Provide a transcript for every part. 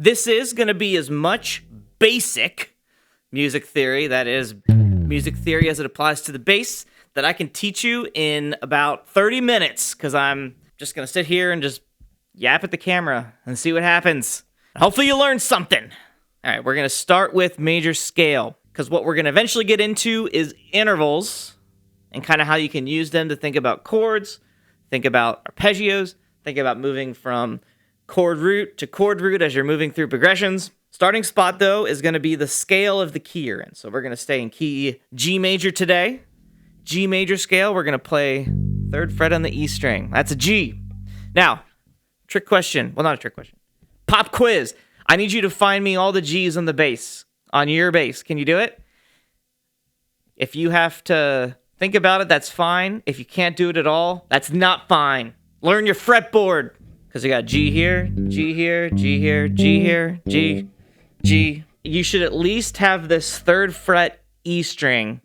This is going to be as much basic music theory, that is music theory as it applies to the bass, that I can teach you in about 30 minutes, because I'm just going to sit here and just yap at the camera and see what happens. Hopefully you learned something. All right, we're going to start with major scale, because what we're going to eventually get into is intervals and kind of how you can use them to think about chords, think about arpeggios, think about moving from chord root to chord root as you're moving through progressions. Starting spot, though, is going to be the scale of the key you're in. So we're going to stay in key G major today. G major scale, we're going to play 3rd fret on the E string. That's a G. Now, trick question. Well, not a trick question. Pop quiz. I need you to find me all the G's on the bass, on your bass. Can you do it? If you have to think about it, that's fine. If you can't do it at all, that's not fine. Learn your fretboard. Because you got G here, G here, G here, G here, G, G. You should at least have this 3rd fret E string.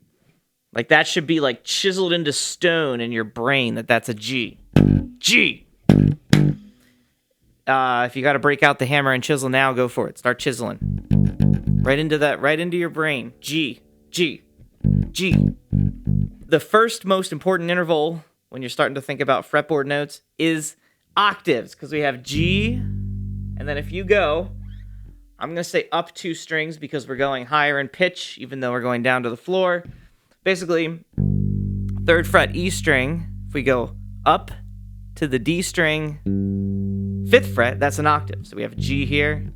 Like that should be like chiseled into stone in your brain that's a G. G. If you got to break out the hammer and chisel now, go for it. Start chiseling. Right into your brain. G, G, G. The first most important interval when you're starting to think about fretboard notes is octaves, because we have G, and then if you go, I'm going to say up 2 strings because we're going higher in pitch, even though we're going down to the floor. Basically, 3rd fret E string, if we go up to the D string, 5th fret, that's an octave. So we have G here.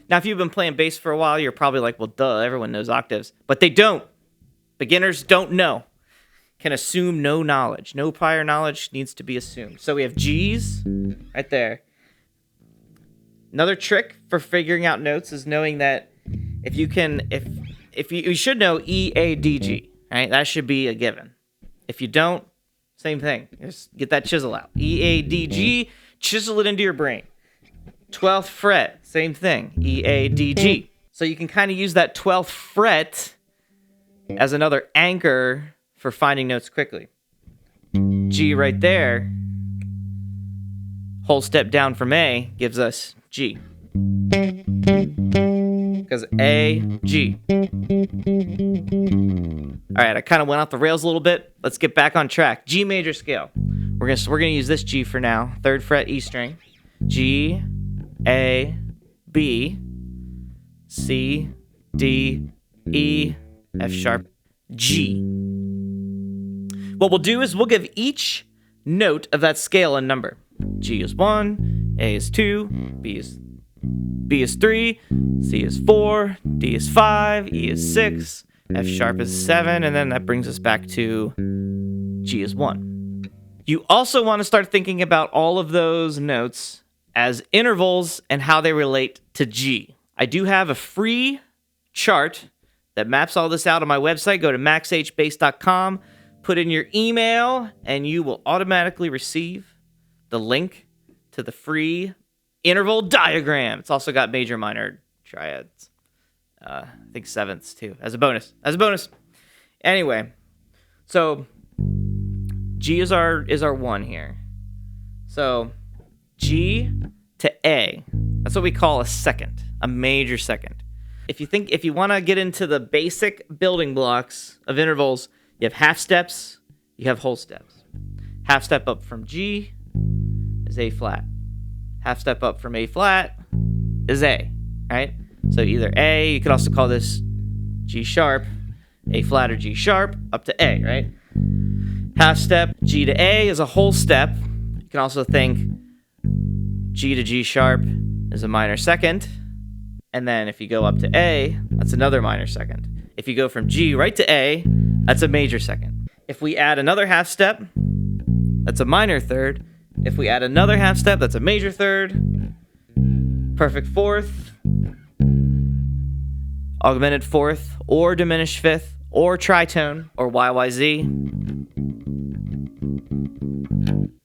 Now, if you've been playing bass for a while, you're probably like, well, duh, everyone knows octaves. But they don't. Beginners don't know. Can assume no knowledge. No prior knowledge needs to be assumed. So we have G's right there. Another trick for figuring out notes is knowing that you should know E, A, D, G, right? That should be a given. If you don't, same thing. Just get that chisel out. E, A, D, G, chisel it into your brain. 12th fret, same thing. E, A, D, G. So you can kind of use that 12th fret as another anchor for finding notes quickly. G right there, whole step down from A, gives us G. Because A, G. All right, I kind of went off the rails a little bit. Let's get back on track. G major scale. We're gonna use this G for now. 3rd fret E string. G, A, B, C, D, E, F sharp, G. What we'll do is we'll give each note of that scale a number. G is 1, A is 2, B is 3, C is 4, D is 5, E is 6, F sharp is 7, and then that brings us back to G is 1. You also want to start thinking about all of those notes as intervals and how they relate to G. I do have a free chart that maps all this out on my website. Go to maxhbass.com. Put in your email, and you will automatically receive the link to the free interval diagram. It's also got major, minor, triads. I think 7ths, too, as a bonus. Anyway, so G is our 1 here. So G to A, that's what we call a second, a major second. If you want to get into the basic building blocks of intervals, you have half steps, you have whole steps. Half step up from G is A flat. Half step up from A flat is A, right? So either A, you could also call this G sharp, A flat or G sharp, up to A, right? Half step G to A is a whole step. You can also think G to G sharp is a minor second. And then if you go up to A, that's another minor second. If you go from G right to A, that's a major second. If we add another half step, that's a minor third. If we add another half step, that's a major third. Perfect fourth, augmented fourth, or diminished fifth, or tritone, or YYZ.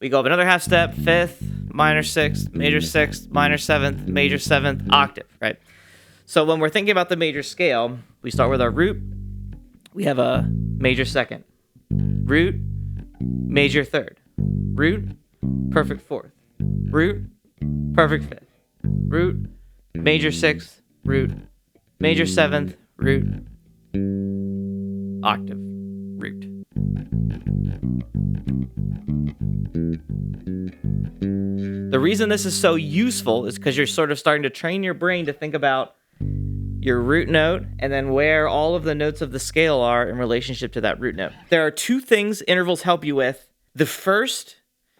We go up another half step, fifth, minor sixth, minor seventh, major seventh, octave, right? So when we're thinking about the major scale, we start with our root. We have a major second. Root, major third. Root, perfect fourth. Root, perfect fifth, root, major sixth, root, major seventh, root, octave, root. The reason this is so useful is because you're sort of starting to train your brain to think about your root note and then where all of the notes of the scale are in relationship to that root note. There are two things intervals help you with. The first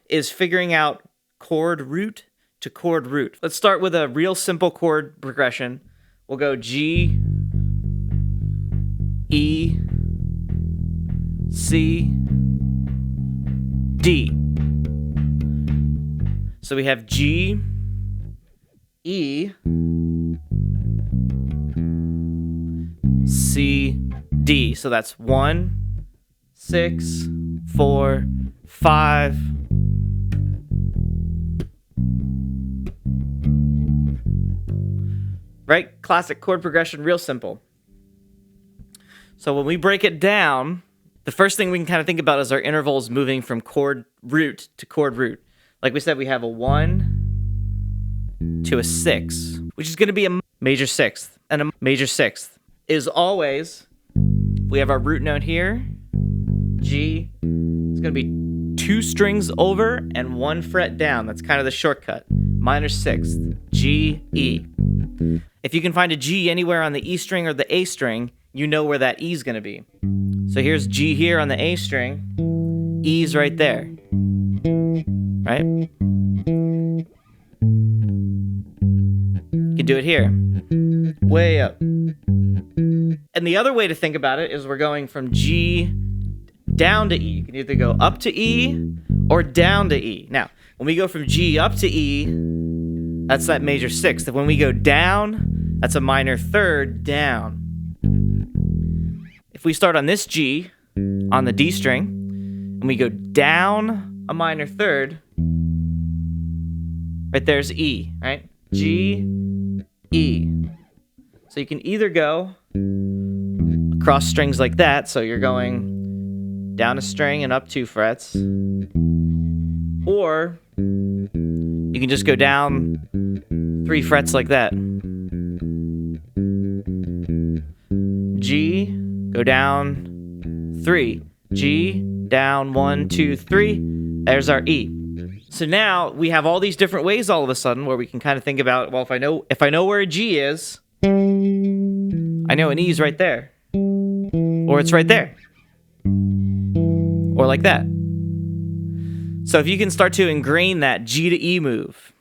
is figuring out chord root to chord root. Let's start with a real simple chord progression. We'll go G, E, C, D. So we have G, E, C, D. So that's 1, 6, 4, 5. Right? Classic chord progression, real simple. So when we break it down, the first thing we can kind of think about is our intervals moving from chord root to chord root. Like we said, we have a 1 to a 6, which is going to be a major sixth. And a major sixth is always, we have our root note here, G. It's going to be 2 strings over and 1 fret down. That's kind of the shortcut. Minor sixth, G, E. If you can find a G anywhere on the E string or the A string, you know where that E is going to be. So here's G here on the A string, E's right there. Right? You can do it here. Way up. And the other way to think about it is we're going from G down to E. You can either go up to E or down to E. Now, when we go from G up to E, that's that major sixth. When we go down, that's a minor third down. If we start on this G on the D string, and we go down a minor third, right there's E, right? G, E. So you can either go across strings like that, so you're going down a string and up 2 frets, or you can just go down 3 frets like that. G, go down 3. G, down 1, 2, 3. There's our E. So now we have all these different ways all of a sudden where we can kind of think about, well, if I know where a G is, I know an E is right there. Or it's right there. Or like that. So if you can start to ingrain that G to E move.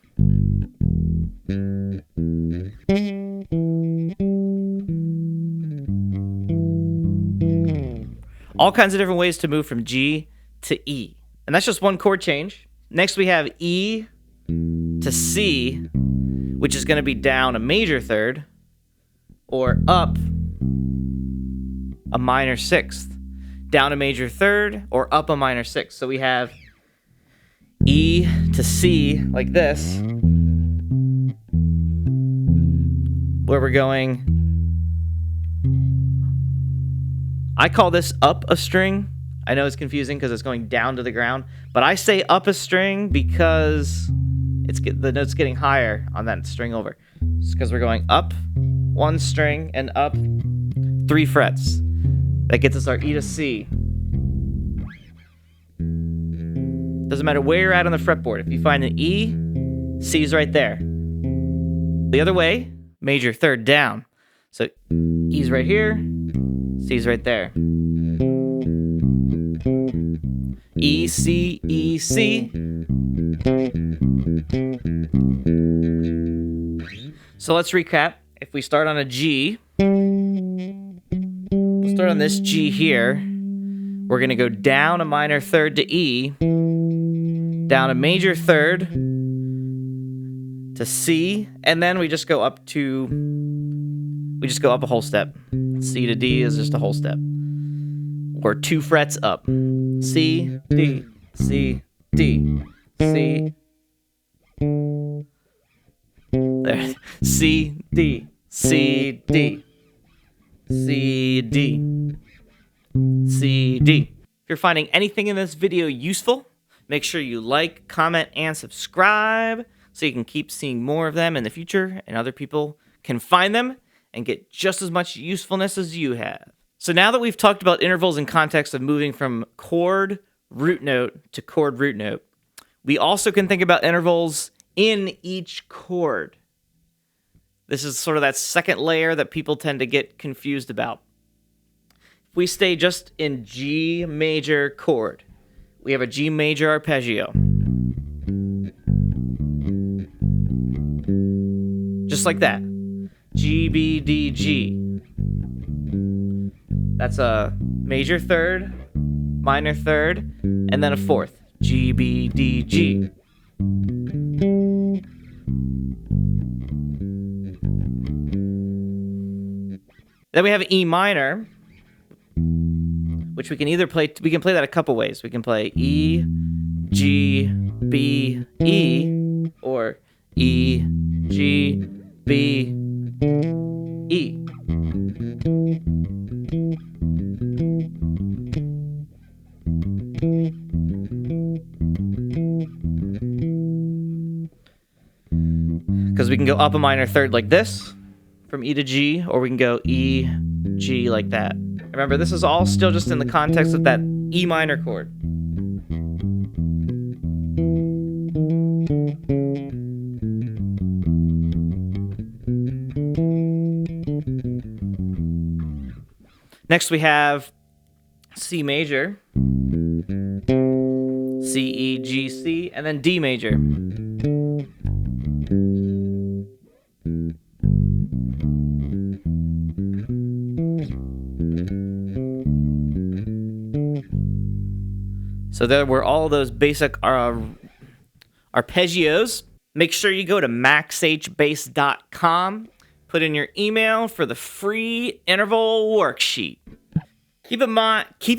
All kinds of different ways to move from G to E. And that's just one chord change. Next we have E to C, which is going to be down a major third, or up a minor sixth. Down a major third, or up a minor sixth. So we have E to C like this, where we're going, I call this up a string. I know it's confusing because it's going down to the ground, but I say up a string because the note's getting higher on that string over. It's because we're going up 1 string and up 3 frets. That gets us our E to C. Doesn't matter where you're at on the fretboard. If you find an E, C's right there. The other way, major third down. So E's right here, C's right there. E, C, E, C. So let's recap. If we start on a G, we'll start on this G here. We're going to go down a minor third to E, down a major third to C, and then we just go up a whole step. C to D is just a whole step. Or 2 frets up. C, D, C, D, C. There. C, D, C, D, C, D, C, D. If you're finding anything in this video useful, make sure you like, comment, and subscribe. so you can keep seeing more of them in the future and other people can find them and get just as much usefulness as you have. So now that we've talked about intervals in context of moving from chord root note to chord root note, we also can think about intervals in each chord. This is sort of that second layer that people tend to get confused about. If we stay just in G major chord, we have a G major arpeggio. Just like that. G, B, D, G. That's a major third, minor third, and then a fourth. G, B, D, G. Then we have E minor, which we can either play, we can play that a couple ways. We can play E, G, B, E, or E, G, B, E. Because we can go up a minor third like this, from E to G, or we can go E, G like that. Remember, this is all still just in the context of that E minor chord. Next we have C major, C, E, G, C, and then D major. So there were all those basic arpeggios. Make sure you go to MaxHBass.com, put in your email for the free interval worksheet. Keep in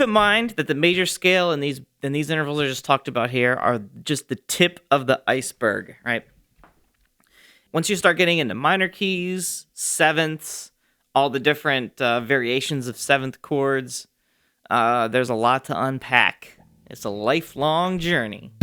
mind that the major scale and these intervals I just talked about here are just the tip of the iceberg, right? Once you start getting into minor keys, sevenths, all the different variations of seventh chords, there's a lot to unpack. It's a lifelong journey.